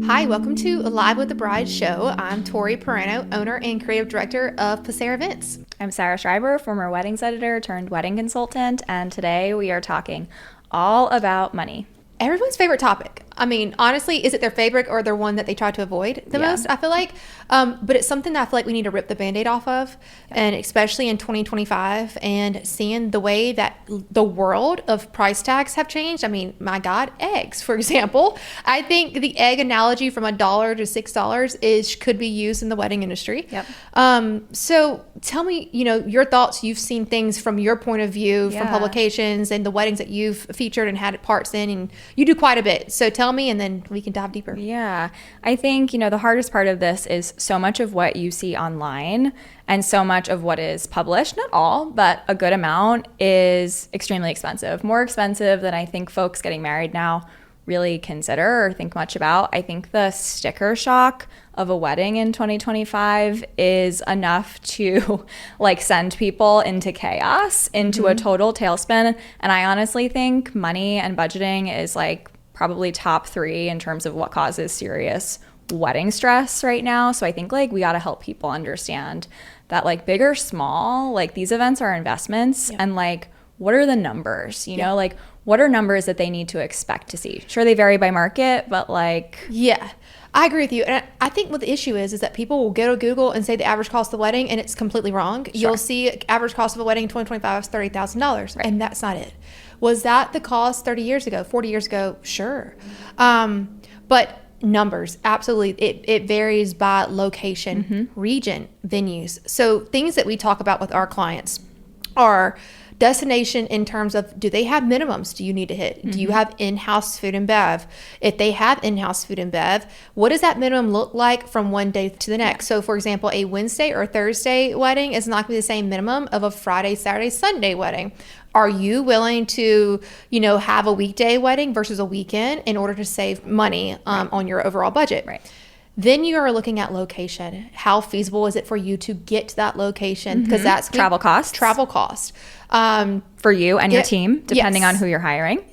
Hi, welcome to Live with the Bride show. I'm Tori Perano, owner and creative director of Sarah Events. I'm Sarah Schreiber, former weddings editor turned wedding consultant, and today we are talking all about money. Everyone's favorite topic. I mean, honestly, is it their favorite or their one that they try to avoid the most? I feel like, but it's something that I feel like we need to rip the Band-Aid off of, and especially in 2025 and seeing the way that the world of price tags have changed. I mean, my God, eggs, for example. I think the egg analogy from $1 to $6 could be used in the wedding industry. So tell me, your thoughts. You've seen things from your point of view from publications and the weddings that you've featured and had parts in, and you do quite a bit. So tell me, and then we can dive deeper. Yeah, I think, the hardest part of this is so much of what you see online and so much of what is published, not all, but a good amount, is extremely expensive. More expensive than I think folks getting married now really consider or think much about. I think the sticker shock of a wedding in 2025 is enough to send people into chaos, into a total tailspin. And I honestly think money and budgeting is probably top 3 in terms of what causes serious wedding stress right now. So I think we got to help people understand that big or small, these events are investments, and what are the numbers, what are numbers that they need to expect to see? Sure, they vary by market, but Yeah, I agree with you. And I think what the issue is that people will go to Google and say the average cost of the wedding, and it's completely wrong. Sure. You'll see average cost of a wedding in 2025 is $30,000, and that's not it. Was that the cost 30 years ago, 40 years ago? Sure. But numbers, absolutely. It varies by location, region, venues. So things that we talk about with our clients are destination in terms of, do they have minimums do you need to hit? Do you have in-house food and bev? If they have in-house food and bev, what does that minimum look like from one day to the next? So for example, a Wednesday or Thursday wedding is not going to be the same minimum of a Friday, Saturday, Sunday wedding. Are you willing to, have a weekday wedding versus a weekend in order to save money on your overall budget? Right. Then you are looking at location. How feasible is it for you to get to that location? Because that's travel cost. For you and your team, depending on who you're hiring.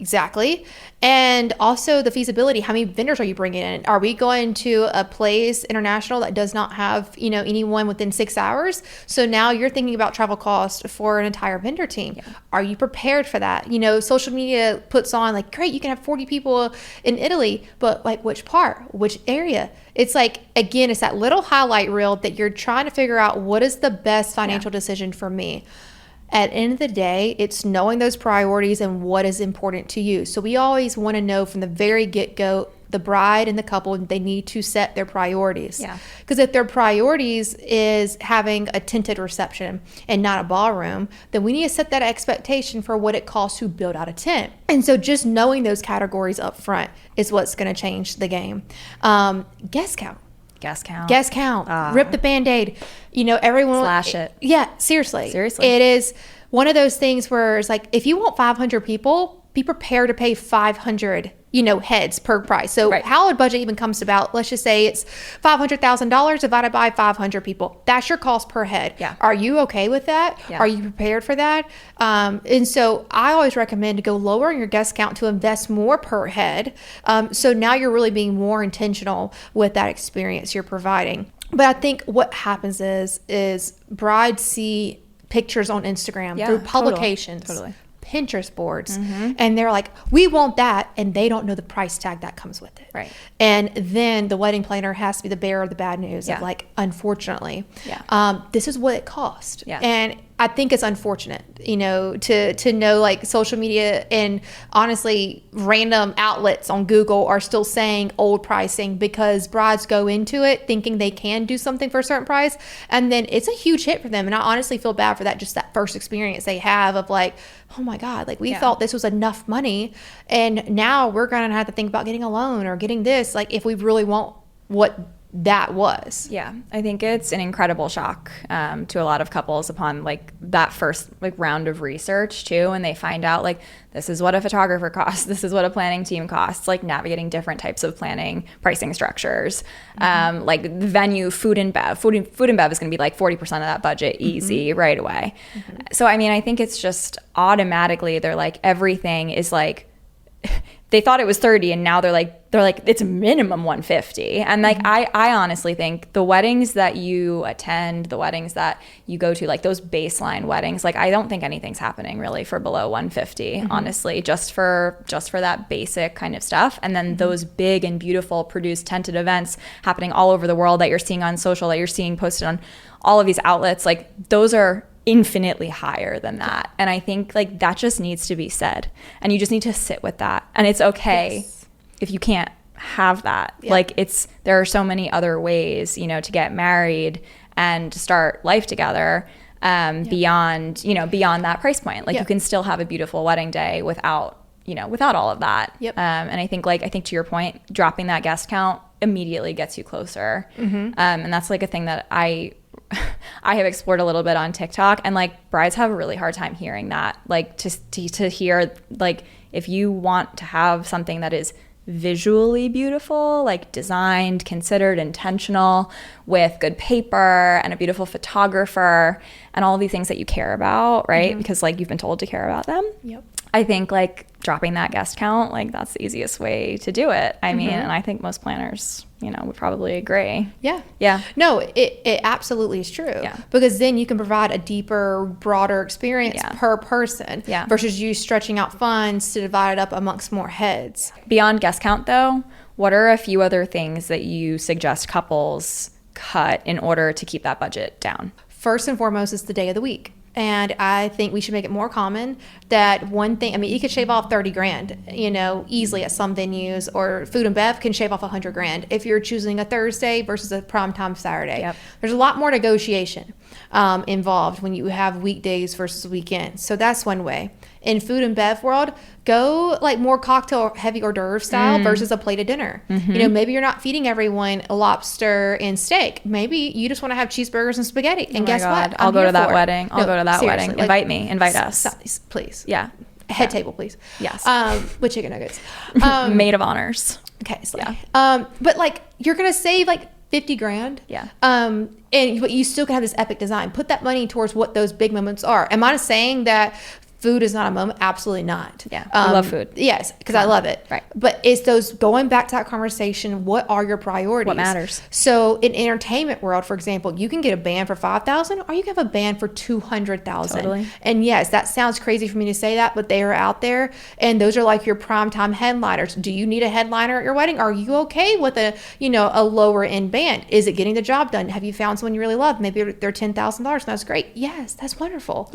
Exactly. And also the feasibility. How many vendors are you bringing in? Are we going to a place international that does not have, anyone within 6 hours? So now you're thinking about travel cost for an entire vendor team. Yeah. Are you prepared for that? Social media puts on great, you can have 40 people in Italy, but which part, which area? It's again, it's that little highlight reel that you're trying to figure out what is the best financial decision for me. At the end of the day, it's knowing those priorities and what is important to you. So we always want to know from the very get-go, the bride and the couple, they need to set their priorities. Yeah. Because if their priorities is having a tented reception and not a ballroom, then we need to set that expectation for what it costs to build out a tent. And so just knowing those categories up front is what's going to change the game. Guest count. Rip the Band-Aid. Everyone slash it. Yeah, seriously. It is one of those things where it's if you want 500 people, be prepared to pay 500 heads per price. So how a budget even comes about, let's just say it's $500,000 divided by 500 people. That's your cost per head. Yeah. Are you okay with that? Yeah. Are you prepared for that? And so I always recommend to go lower your guest count to invest more per head. So now you're really being more intentional with that experience you're providing. But I think what happens is brides see pictures on Instagram through publications. Totally. Pinterest boards, and they're we want that, and they don't know the price tag that comes with it. Right. And then the wedding planner has to be the bearer of the bad news of unfortunately, this is what it cost. Yeah. And I think it's unfortunate, to know social media and honestly random outlets on Google are still saying old pricing because brides go into it thinking they can do something for a certain price, and then it's a huge hit for them. And I honestly feel bad for that, just that first experience they have of oh my God, we thought this was enough money, and now we're gonna have to think about getting a loan or getting this, if we really want what that was. Yeah, I think it's an incredible shock to a lot of couples upon that first round of research too, and they find out this is what a photographer costs, this is what a planning team costs, navigating different types of planning pricing structures, the venue, food and bev is going to be 40% of that budget easy right away. So I mean, I think it's just automatically they're everything is they thought it was 30 and now they're like it's minimum 150. And like I honestly think the weddings that you attend, the weddings that you go to, like those baseline weddings, like I don't think anything's happening really for below 150, honestly, just for that basic kind of stuff. And then those big and beautiful produced tented events happening all over the world that you're seeing on social, that you're seeing posted on all of these outlets, like those are infinitely higher than that. And I think like that just needs to be said, and you just need to sit with that. And it's okay if you can't have that. Like there are so many other ways, you know, to get married and to start life together beyond that price point. Like you can still have a beautiful wedding day without all of that. And I think to your point, dropping that guest count immediately gets you closer. And that's like a thing that I have explored a little bit on TikTok, and like brides have a really hard time hearing that. Like to hear, like, if you want to have something that is visually beautiful, like designed, considered, intentional, with good paper and a beautiful photographer and all these things that you care about, right? Because like you've been told to care about them. I think like dropping that guest count, like that's the easiest way to do it. I mean, and I think most planners, you know, would probably agree. No, it absolutely is true. Because then you can provide a deeper, broader experience per person versus you stretching out funds to divide it up amongst more heads. Beyond guest count though, what are a few other things that you suggest couples cut in order to keep that budget down? First and foremost is the day of the week. And I think we should make it more common that one thing, I mean, you could shave off 30 grand, you know, easily at some venues, or food and bev can shave off 100 grand if you're choosing a Thursday versus a primetime Saturday. There's a lot more negotiation involved when you have weekdays versus weekends. So that's one way. In food and bev world, go like more cocktail heavy hors d'oeuvre style versus a plated dinner. You know, maybe you're not feeding everyone a lobster and steak. Maybe you just want to have cheeseburgers and spaghetti. And guess what? I'll go to that wedding. I'll go to that wedding. Invite me. Invite us. Please. Head table, please. Yes. With chicken nuggets. Maid of honors. Okay. So, but like you're going to save like 50 grand. But you still can have this epic design. Put that money towards what those big moments are. Am I saying that food is not a moment? Absolutely not. I love food. Yes, because I love it. Right. But it's those, going back to that conversation, what are your priorities? What matters? So in entertainment world, for example, you can get a band for $5,000 or you can have a band for $200,000. Totally. And yes, that sounds crazy for me to say that, but they are out there, and those are like your primetime headliners. Do you need a headliner at your wedding? Are you okay with a lower end band? Is it getting the job done? Have you found someone you really love? Maybe they're $10,000 and that's great. Yes, that's wonderful.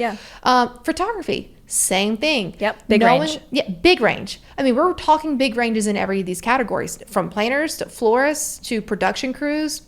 Photography. Same thing. Big range. Big range. I mean, we're talking big ranges in every of these categories, from planners to florists to production crews.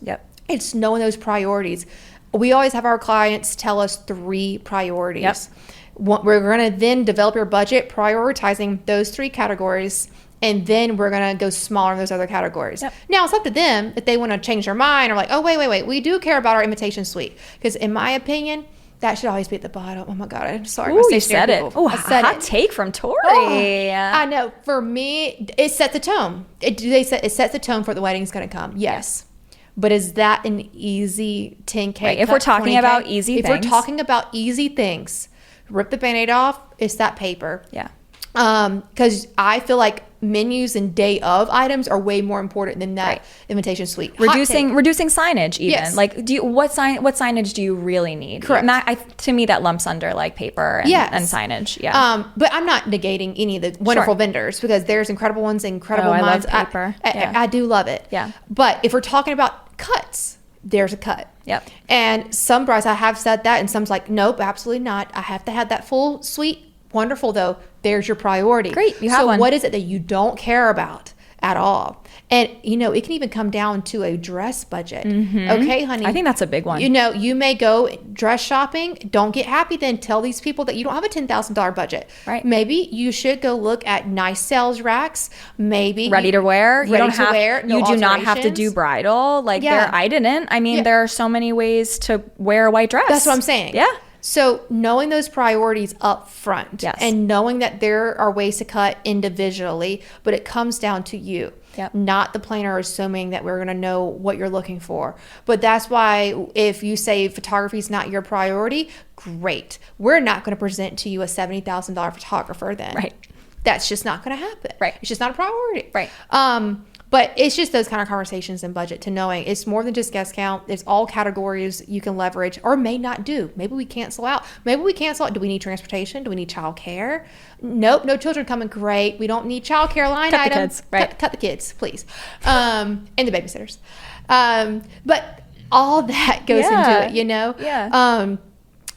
It's knowing those priorities. We always have our clients tell us 3 priorities. We're going to then develop your budget prioritizing those 3 categories, and then we're going to go smaller in those other categories. Now, it's up to them if they want to change their mind or like, oh, wait, we do care about our invitation suite. Because in my opinion, that should always be at the bottom. Oh my God, I'm sorry. Oh, you said it. Oh, hot take from Tori. I know. For me, it sets the tone. It sets the tone for the wedding's going to come. Yes. But is that an easy 10K? Right. If we're talking about easy things. If we're talking about easy things, rip the Band-Aid off. It's that paper. Because I feel like menus and day of items are way more important than that invitation suite. Reducing signage even. Like, what signage do you really need? Correct. And that, to me, that lumps under like paper and signage. But I'm not negating any of the wonderful vendors, because there's incredible ones, incredible minds. I love paper. I do love it. But if we're talking about cuts, there's a cut. And some brides, I have said that, and some's like, nope, absolutely not. I have to have that full suite. Wonderful, though. There's your priority. Great, you have one. So what is it that you don't care about at all? And, it can even come down to a dress budget. Okay, honey? I think that's a big one. You may go dress shopping. Don't get happy then. Tell these people that you don't have a $10,000 budget. Right. Maybe you should go look at nice sales racks. Maybe. Ready to wear. You do not have to do bridal. Like, I didn't. I mean, there are so many ways to wear a white dress. That's what I'm saying. So knowing those priorities up front, and knowing that there are ways to cut individually, but it comes down to you, not the planner assuming that we're going to know what you're looking for. But that's why if you say photography is not your priority, great. We're not going to present to you a $70,000 photographer then. Right. That's just not going to happen. Right. It's just not a priority. Right. But it's just those kind of conversations in budget to knowing it's more than just guest count. It's all categories you can leverage or may not do. Maybe we cancel out. Maybe we cancel out. Do we need transportation? Do we need childcare? Nope. No children coming. Great. We don't need childcare line cut item. The kids. Right. Cut the kids, please. And the babysitters. But all that goes into it, you know? Yeah.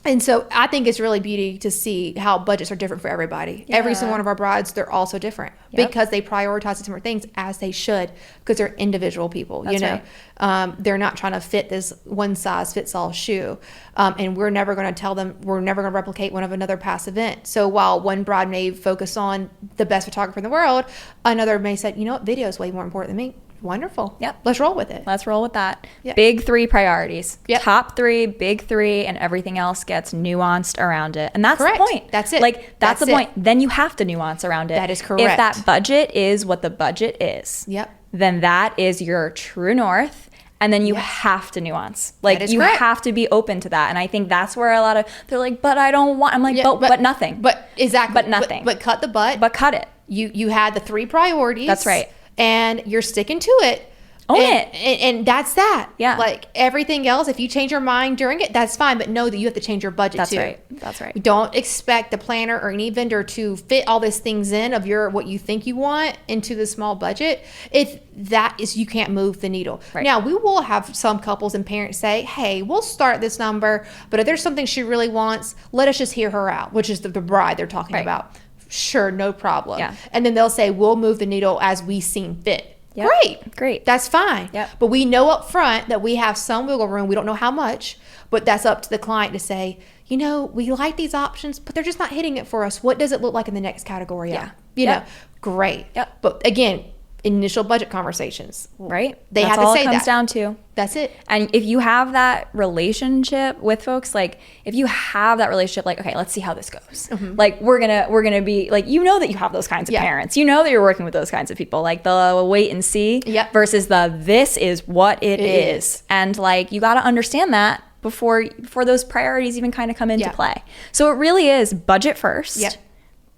And so I think it's really beauty to see how budgets are different for everybody. Yeah. Every single one of our brides, they're also different because they prioritize different things as they should because they're individual people, That's you know. right. They're not trying to fit this one size fits all shoe. And we're never going to tell them, we're never going to replicate one of another past event. So while one bride may focus on the best photographer in the world, another may say, you know what, video is way more important than me. Wonderful. Yep. Let's roll with it. Let's roll with that. Yep. Big 3 priorities. Yep. Top 3, big 3, and everything else gets nuanced around it. And that's Correct. the point. That's it. Like, that's the it. point. Then you have to nuance around it. That is correct. If that budget is what the budget is, then that is your true north. And then you have to nuance. Like, you correct. have to be open to that. And I think that's where a lot of, they're like, but I don't want, I'm like, but nothing. But exactly. But nothing. But cut the butt. But cut it. You had the 3 priorities. That's right. And you're sticking to it. Own it. And that's that. Yeah. Like everything else, if you change your mind during it, that's fine. But know that you have to change your budget That's too. right. That's right. Don't expect the planner or any vendor to fit all these things in of what you think you want into the small budget. If that is, you can't move the needle. Right. Now, we will have some couples and parents say, hey, we'll start this number, but if there's something she really wants, let us just hear her out, which is the bride they're talking about. Sure, no problem. Yeah. And then they'll say, we'll move the needle as we seem fit. Yep. Great. That's fine. Yep. But we know up front that we have some wiggle room. We don't know how much, but that's up to the client to say, you know, we like these options, but they're just not hitting it for us. What does it look like in the next category? Yeah. You know, great. Yep. But again, initial budget conversations. Right. They That's have to all say it comes that. down to. That's it. And if you have that relationship with folks, like if you have that relationship, like, okay, let's see how this goes. Mm-hmm. Like we're gonna be like, you know that you have those kinds of parents. You know that you're working with those kinds of people, like the wait and see versus the this is what it is. And like you gotta understand that before those priorities even kind of come into play. So it really is budget first,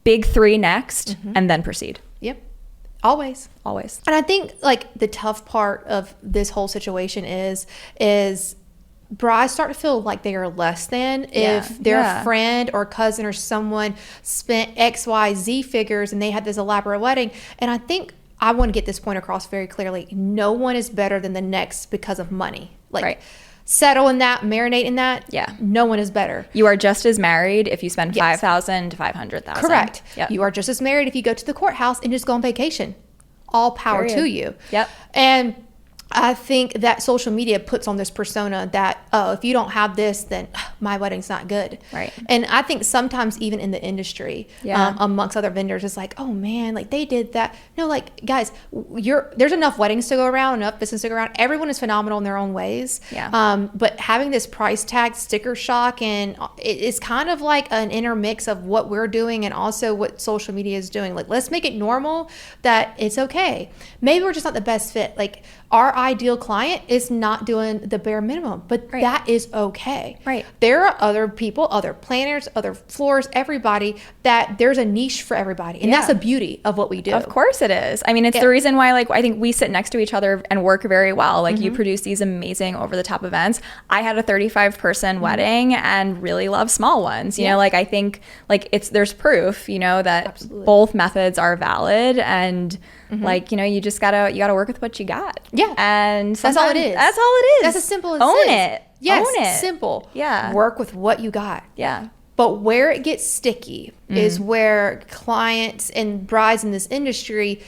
big 3 next, and then proceed. Yep. Always. And I think like the tough part of this whole situation is brides start to feel like they are less than if their friend or cousin or someone spent XYZ figures and they had this elaborate wedding. And I think I want to get this point across very clearly. No one is better than the next because of money. Like settle in that, marinate in that. Yeah. No one is better. You are just as married if you spend $5,000 to $500,000. Correct. Yep. You are just as married if you go to the courthouse and just go on vacation. All power to you. Yep. And I think that social media puts on this persona that, oh, if you don't have this, then my wedding's not good. Right. And I think sometimes even in the industry, amongst other vendors, it's like, oh man, like they did that. No, like guys, there's enough weddings to go around, enough business to go around. Everyone is phenomenal in their own ways. Yeah. But having this price tag sticker shock, and it's kind of like an intermix of what we're doing and also what social media is doing. Like, let's make it normal that it's okay. Maybe we're just not the best fit. Like, our ideal client is not doing the bare minimum, but that is okay. Right. There are other people, other planners, other floors, everybody, that there's a niche for everybody. And that's the beauty of what we do. Of course it is. I mean, it's the reason why, like, I think we sit next to each other and work very well. Like, you produce these amazing over-the-top events. I had a 35-person wedding and really love small ones. You know, like, I think, like, there's proof, you know, that both methods are valid. And, like, you know, you gotta work with what you got. Yeah. And that's all it is. That's all it is. That's as simple as Own it is. it. Yes, Own it. simple. Yeah. Work with what you got. Yeah. But where it gets sticky is where clients and brides in this industry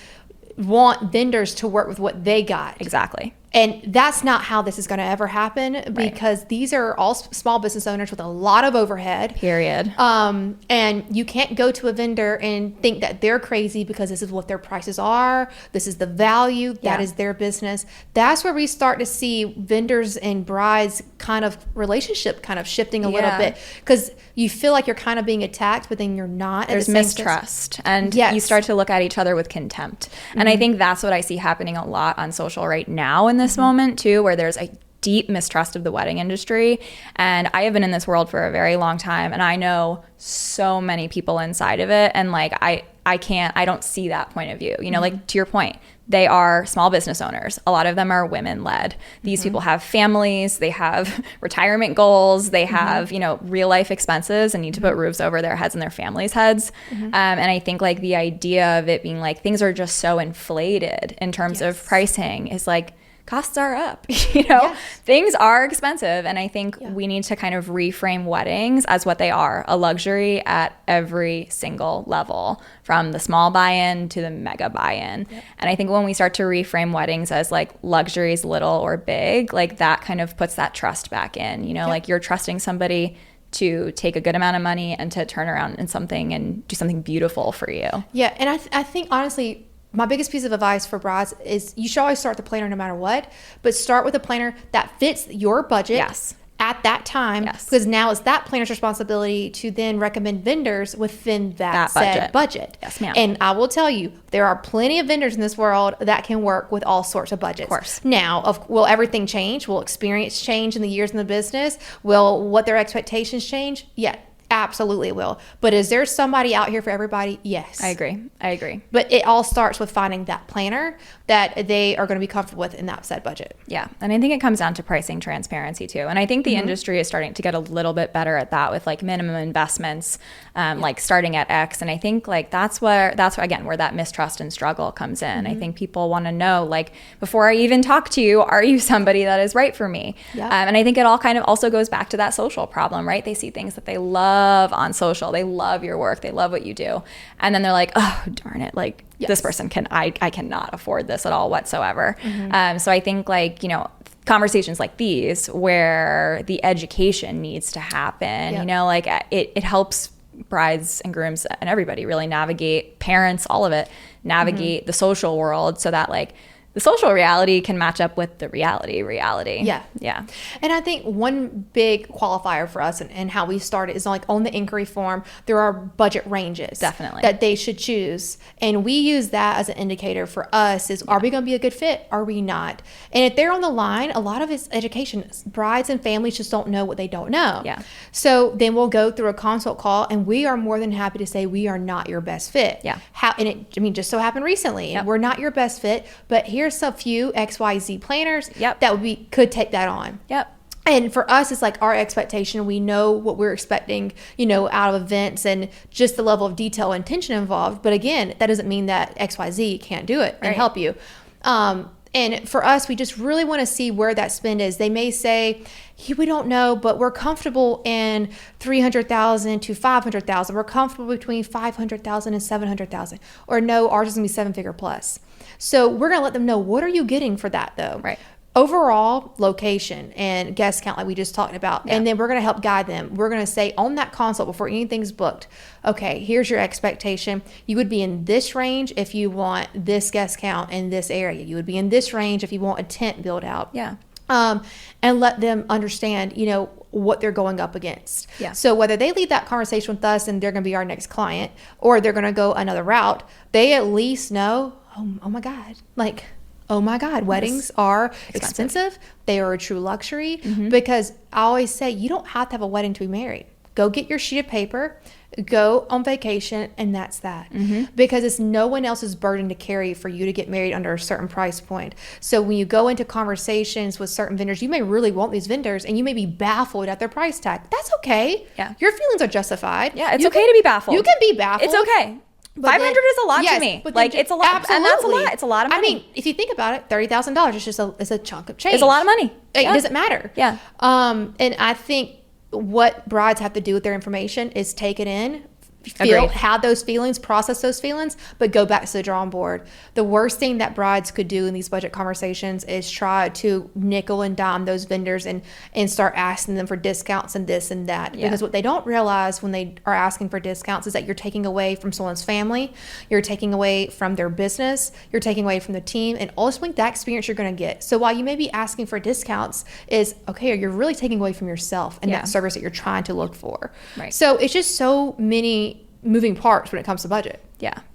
want vendors to work with what they got. Exactly. And that's not how this is going to ever happen, because these are all small business owners with a lot of overhead. Period. And you can't go to a vendor and think that they're crazy because this is what their prices are. This is the value. That is their business. That's where we start to see vendors and brides kind of relationship kind of shifting a little bit, because you feel like you're kind of being attacked, but then you're not. There's mistrust, and you start to look at each other with contempt. And I think that's what I see happening a lot on social right now in this moment too, where there's a deep mistrust of the wedding industry. And I have been in this world for a very long time, and I know so many people inside of it. And like, I don't see that point of view. You know, like to your point, they are small business owners. A lot of them are women led. These people have families, they have retirement goals, they have, you know, real life expenses and need to put roofs over their heads and their families' heads. And I think like the idea of it being like things are just so inflated in terms of pricing is like, costs are up, you know, things are expensive. And I think we need to kind of reframe weddings as what they are, a luxury at every single level, from the small buy-in to the mega buy-in. And I think when we start to reframe weddings as like luxuries, little or big, like that kind of puts that trust back in, you know, like you're trusting somebody to take a good amount of money and to turn around in something and do something beautiful for you. Yeah. And I think honestly, my biggest piece of advice for brides is you should always start the planner no matter what, but start with a planner that fits your budget at that time, because now it's that planner's responsibility to then recommend vendors within that said budget. Yes, ma'am. And I will tell you, there are plenty of vendors in this world that can work with all sorts of budgets. Of course. Now, will everything change? Will experience change in the years in the business? Will what their expectations change? Yeah. Absolutely it will. But is there somebody out here for everybody? Yes. I agree. But it all starts with finding that planner that they are going to be comfortable with in that set budget. Yeah. And I think it comes down to pricing transparency too. And I think the industry is starting to get a little bit better at that with like minimum investments, like starting at X. And I think like that's again, where that mistrust and struggle comes in. I think people want to know, like, before I even talk to you, are you somebody that is right for me? And I think it all kind of also goes back to that social problem, right? They see things that they love on social. They love your work. They love what you do. And then they're like, oh, darn it. Like this person I cannot afford this at all whatsoever. So I think like, you know, conversations like these where the education needs to happen, you know, like it helps brides and grooms and everybody really navigate, parents, all of it, navigate the social world so that like the social reality can match up with the reality. Yeah. And I think one big qualifier for us and how we started is like on the inquiry form, there are budget ranges. Definitely. That they should choose. And we use that as an indicator for us is, are we going to be a good fit? Are we not? And if they're on the line, a lot of it's education. Brides and families just don't know what they don't know. Yeah. So then we'll go through a consult call and we are more than happy to say we are not your best fit. Yeah. Just so happened recently. We're not your best fit, but here's a few XYZ planners that could take that on. And for us, it's like our expectation. We know what we're expecting, you know, out of events and just the level of detail and intention involved. But again, that doesn't mean that XYZ can't do it and help you. And for us, we just really want to see where that spend is. They may say, we don't know, but we're comfortable in $300,000 to $500,000. We're comfortable between $500,000 and $700,000. Or no, ours is going to be 7-figure plus. So we're going to let them know, what are you getting for that though? Right. Overall location and guest count, like we just talked about. And then we're going to help guide them. We're going to say on that consult before anything's booked, okay, here's your expectation. You would be in this range if you want this guest count in this area. You would be in this range if you want a tent build out. And let them understand, you know, what they're going up against. So whether they leave that conversation with us and they're going to be our next client, or they're going to go another route, they at least know, oh my God, like, oh my God, weddings are expensive. They are a true luxury. Because I always say, you don't have to have a wedding to be married. Go get your sheet of paper, go on vacation, and that's that. Because it's no one else's burden to carry for you to get married under a certain price point. So when you go into conversations with certain vendors, you may really want these vendors and you may be baffled at their price tag. That's okay. Your feelings are justified. It's okay to be baffled. You can be baffled. It's okay. But 500 is a lot to me. Like, it's a lot. Absolutely. And that's a lot. It's a lot of money. I mean, if you think about it, $30,000 is just a chunk of change. It's a lot of money. It doesn't matter. And I think what brides have to do with their information is take it in, have those feelings, process those feelings, but go back to the drawing board. The worst thing that brides could do in these budget conversations is try to nickel and dime those vendors and start asking them for discounts and this and that. Because what they don't realize when they are asking for discounts is that you're taking away from someone's family, you're taking away from their business, you're taking away from the team, and ultimately that experience you're going to get. So while you may be asking for discounts is, okay, you're really taking away from yourself and that service that you're trying to look for. So it's just so many moving parts when it comes to budget.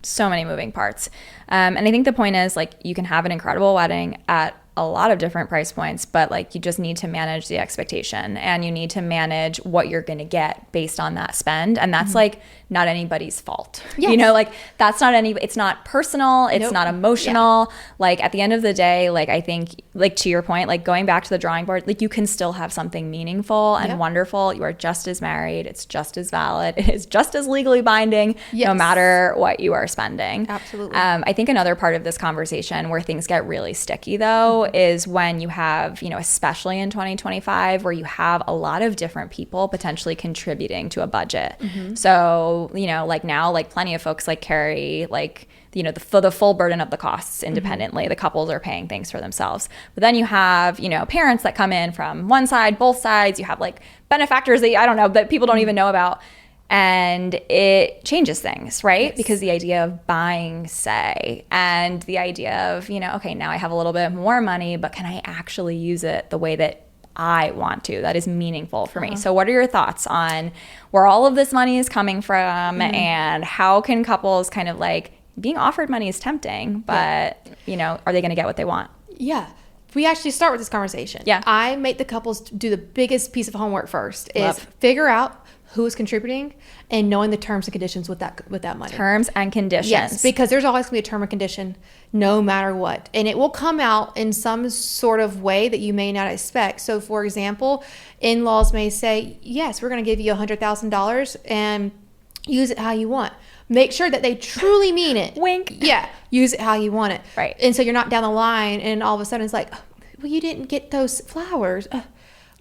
So many moving parts. And I think the point is, like, you can have an incredible wedding at a lot of different price points, but like, you just need to manage the expectation and you need to manage what you're going to get based on that spend. And that's like not anybody's fault. Yes. You know, like that's not it's not personal. It's Nope. not emotional. Like at the end of the day, like I think, like to your point, like going back to the drawing board, like you can still have something meaningful and wonderful. You are just as married. It's just as valid. It is just as legally binding, no matter what you are spending. Absolutely. I think another part of this conversation where things get really sticky though is when you have, you know, especially in 2025, where you have a lot of different people potentially contributing to a budget. So, you know, like now, like plenty of folks like carry like, you know, the full burden of the costs independently. The couples are paying things for themselves. But then you have, you know, parents that come in from one side, both sides. You have like benefactors that I don't know, that people don't even know about. And it changes things, right? Because the idea of buying, say, and the idea of, you know, okay, now I have a little bit more money, but can I actually use it the way that I want to, that is meaningful for me? So what are your thoughts on where all of this money is coming from and how can couples kind of like, being offered money is tempting, but you know, are they going to get what they want? Yeah. We actually start with this conversation. Yeah. I make the couples do the biggest piece of homework first is figure out who is contributing and knowing the terms and conditions with that money. Terms and conditions. Yes, because there's always going to be a term or condition no matter what. And it will come out in some sort of way that you may not expect. So for example, in-laws may say, yes, we're going to give you $100,000 and use it how you want. Make sure that they truly mean it. Wink. Yeah. Use it how you want it. Right. And so you're not down the line and all of a sudden it's like, well, you didn't get those flowers.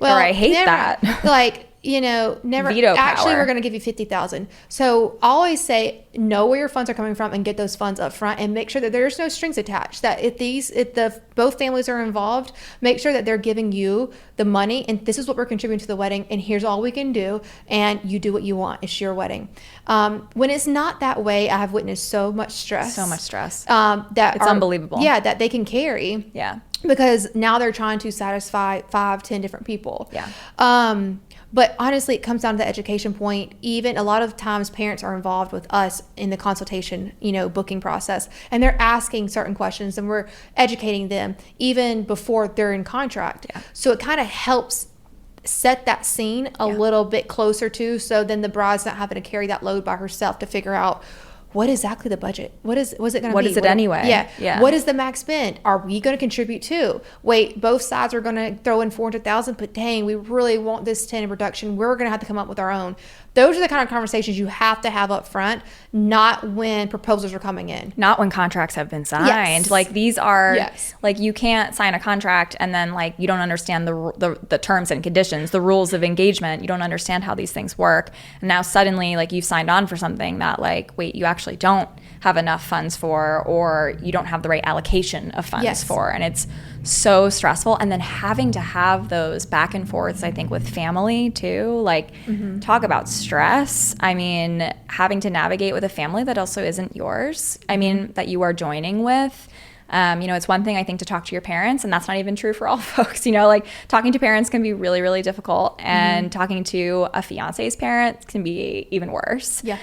Well, or I hate never, that. Like, you know, never. Veto actually, power. we're going to give you $50,000. So always say, know where your funds are coming from and get those funds up front and make sure that there's no strings attached. That if both families are involved, make sure that they're giving you the money and this is what we're contributing to the wedding and here's all we can do and you do what you want. It's your wedding. When it's not that way, I have witnessed so much stress. That it's unbelievable. Yeah, that they can carry. Yeah. Because now they're trying to satisfy 5-10 different people. Yeah. But honestly, it comes down to the education point. Even a lot of times parents are involved with us in the consultation, you know, booking process, and they're asking certain questions and we're educating them even before they're in contract. Yeah. So it kind of helps set that scene a little bit closer to, so then the bride's not having to carry that load by herself to figure out what exactly the budget? Was it going to be? What is it anyway? Yeah. What is the max spend? Are we going to contribute to? Wait, both sides are going to throw in $400,000, but dang, we really want this 10 in production. We're going to have to come up with our own. Those are the kind of conversations you have to have up front, not when proposals are coming in. Not when contracts have been signed. Yes. Like these are, like you can't sign a contract and then like you don't understand the terms and conditions, the rules of engagement. You don't understand how these things work. And now suddenly like you've signed on for something that like, wait, you actually don't have enough funds for, or you don't have the right allocation of funds for. And it's so stressful. And then having to have those back and forths, I think, with family too, like talk about stress. I mean, having to navigate with a family that also isn't yours. I mean, that you are joining with. You know, it's one thing I think to talk to your parents, and that's not even true for all folks. You know, like talking to parents can be really, really difficult, and talking to a fiance's parents can be even worse. Yeah.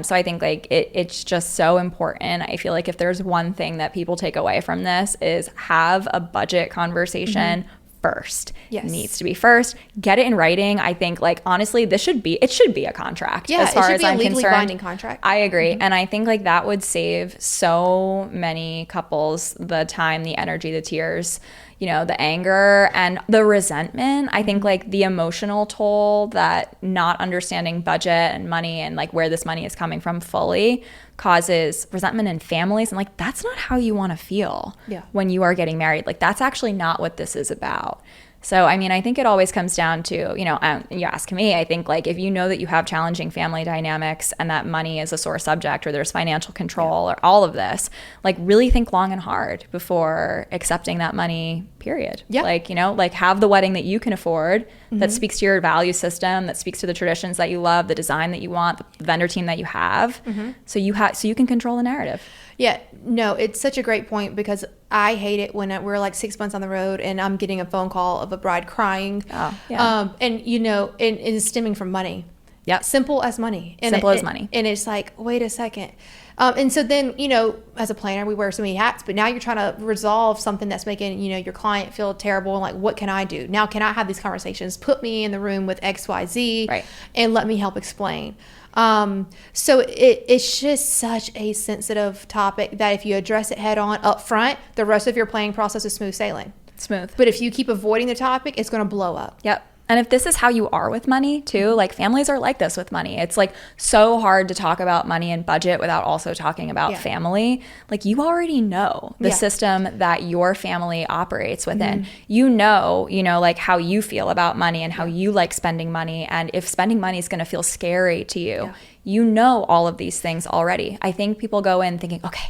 So I think like it's just so important. I feel like if there's one thing that people take away from this is have a budget conversation first. Yes. It needs to be first. Get it in writing. I think like honestly, it should be a contract. Yeah, as far as I'm concerned. It should be a legally binding contract. I agree. And I think like that would save so many couples the time, the energy, the tears, you know, the anger and the resentment. I think like the emotional toll that not understanding budget and money and like where this money is coming from fully causes resentment in families. And like, that's not how you want to feel when you are getting married. Like, that's actually not what this is about. So, I mean, I think it always comes down to, you know, you ask me, I think like if you know that you have challenging family dynamics and that money is a sore subject or there's financial control or all of this, like really think long and hard before accepting that money, period. Yeah. Like, you know, like have the wedding that you can afford that speaks to your value system, that speaks to the traditions that you love, the design that you want, the vendor team that you have. So you can control the narrative. Yeah, no, it's such a great point because I hate it when we're like 6 months on the road and I'm getting a phone call of a bride crying. Oh, yeah. And, you know, and it's stemming from money. Yep. Simple as money. And Simple as money. And it's like, wait a second. And so then, you know, as a planner, we wear so many hats, but now you're trying to resolve something that's making, you know, your client feel terrible. And like, what can I do? Now, can I have these conversations? Put me in the room with XYZ, right, and let me help explain. So it's just such a sensitive topic that if you address it head on up front, the rest of your planning process is smooth sailing. Smooth. But if you keep avoiding the topic, it's going to blow up. Yep. And if this is how you are with money too, like families are like this with money. It's like so hard to talk about money and budget without also talking about family. Like you already know the system that your family operates within. You know, like how you feel about money and how you like spending money. And if spending money is going to feel scary to you, you know all of these things already. I think people go in thinking, okay,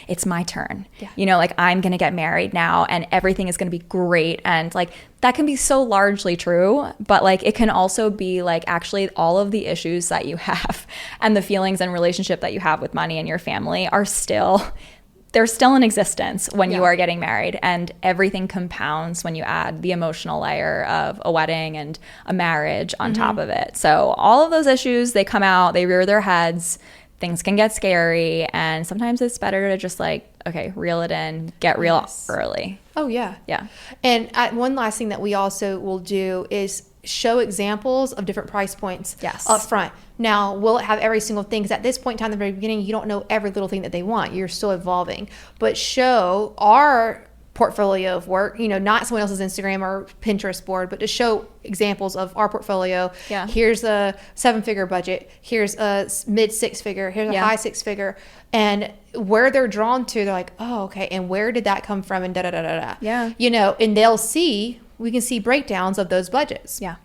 it's my turn. You know, like I'm going to get married now and everything is going to be great. And like that can be so largely true, but like it can also be like actually all of the issues that you have and the feelings and relationship that you have with money and your family are still, they're still in existence when you are getting married, and everything compounds when you add the emotional layer of a wedding and a marriage on top of it. So all of those issues, they come out, they rear their heads, things can get scary, and sometimes it's better to just like, okay, reel it in, get real early. Oh, yeah. Yeah. And one last thing that we also will do is show examples of different price points up front. Now, will it have every single thing? Because at this point in time, in the very beginning, you don't know every little thing that they want. You're still evolving. But show our portfolio of work, you know, not someone else's Instagram or Pinterest board, but to show examples of our portfolio. Here's a 7-figure budget. Here's a mid 6-figure. Here's a high 6-figure. And where they're drawn to, they're like, oh, okay. And where did that come from? And da da da da da. Yeah. You know, and we can see breakdowns of those budgets. Yeah.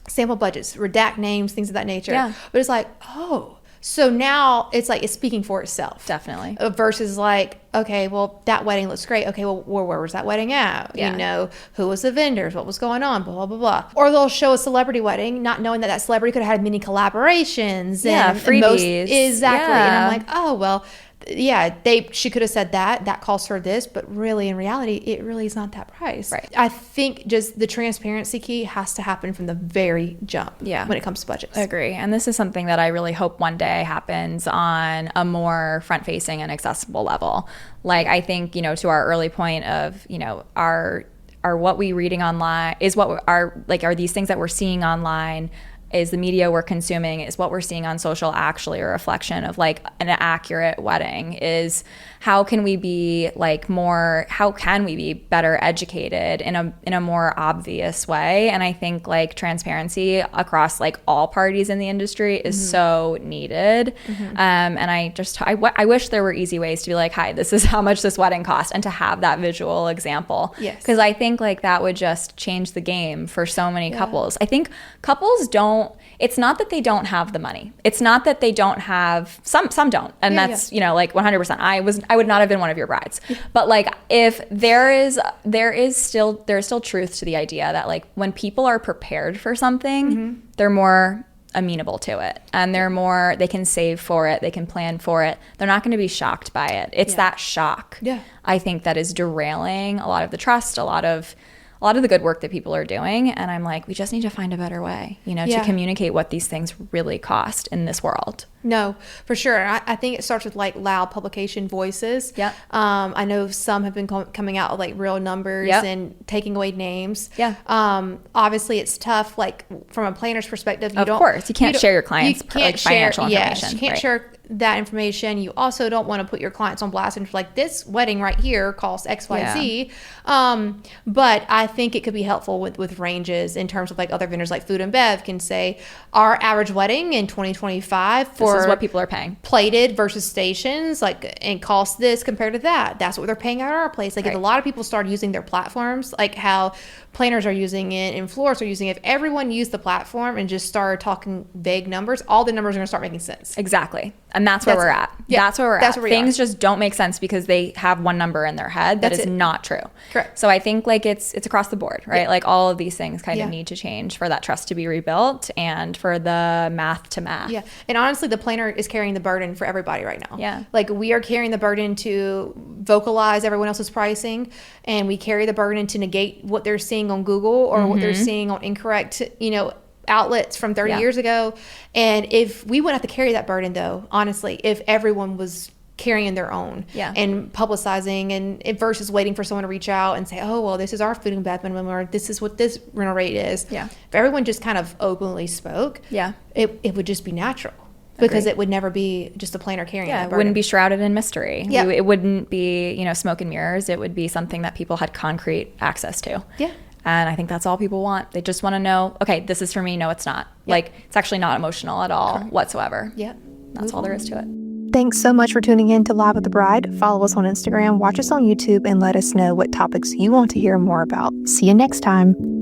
Sample budgets, redact names, things of that nature. Yeah. But it's like, oh, so now it's like it's speaking for itself. Definitely. Versus like, okay, well, that wedding looks great. Okay, well, where was that wedding at? Yeah. You know, who was the vendors? What was going on? Blah, blah, blah. Or they'll show a celebrity wedding, not knowing that celebrity could have had many collaborations. And freebies. Exactly. And I'm like, oh, well, yeah, she could have said that cost her this, but really in reality, it really is not that price. Right. I think just the transparency key has to happen from the very jump when it comes to budgets. I agree. And this is something that I really hope one day happens on a more front facing and accessible level. Like I think, you know, to our early point of, you know, are what we reading online is what are these things that we're seeing online, is the media we're consuming, is what we're seeing on social actually a reflection of like an accurate wedding? Is how can we be better educated in a more obvious way? And I think like transparency across like all parties in the industry is so needed. And I wish there were easy ways to be like, hi, this is how much this wedding cost, and to have that visual example. Yes. Because I think like that would just change the game for so many couples. I think couples it's not that they don't have the money. It's not that they don't have, some don't. And that's, you know, like 100%. I would not have been one of your brides. But like if there is still truth to the idea that like when people are prepared for something, they're more amenable to it, and they can save for it, they can plan for it. They're not going to be shocked by it. It's that shock, I think, that is derailing a lot of the trust, a lot of the good work that people are doing. And I'm like, we just need to find a better way, you know, to communicate what these things really cost in this world. No, for sure. I think it starts with like loud publication voices. Yeah. I know some have been coming out with like real numbers and taking away names. Yeah. Obviously it's tough, like from a planner's perspective. Of course, you can't share your clients' financial information. Yes, you can't share that information. You also don't want to put your clients on blast and like, this wedding right here costs XYZ. But I think it could be helpful with ranges in terms of like other vendors like Food and Bev can say our average wedding in 2025 for this is what people are paying, plated versus stations, like, and cost this compared to that. That's what they're paying at our place. Like if a lot of people start using their platforms, like how planners are using it and florists are using it, if everyone used the platform and just started talking vague numbers, all the numbers are going to start making sense. Exactly. And that's where we're at. That's where we're at. Things just don't make sense because they have one number in their head. That is not true. Correct. So I think like it's across the board, right? Like all of these things kind of need to change for that trust to be rebuilt and for the math to math. Yeah. And honestly, the planner is carrying the burden for everybody right now. Yeah. Like we are carrying the burden to vocalize everyone else's pricing, and we carry the burden to negate what they're seeing on Google or what they're seeing on incorrect, you know, outlets from 30 years ago. And if we wouldn't have to carry that burden, though, honestly, if everyone was carrying their own and publicizing and versus waiting for someone to reach out and say, oh, well, this is our food and bev minimum, or this is what this rental rate is. If everyone just kind of openly spoke, it would just be natural. Because it would never be just a planner carrying that burden. It wouldn't be shrouded in mystery. It wouldn't be, smoke and mirrors. It would be something that people had concrete access to. And I think that's all people want. They just want to know, okay, this is for me. No, it's not. Like, it's actually not emotional at all whatsoever. That's all there is to it. Thanks so much for tuning in to Live with the Bride. Follow us on Instagram, watch us on YouTube, and let us know what topics you want to hear more about. See you next time.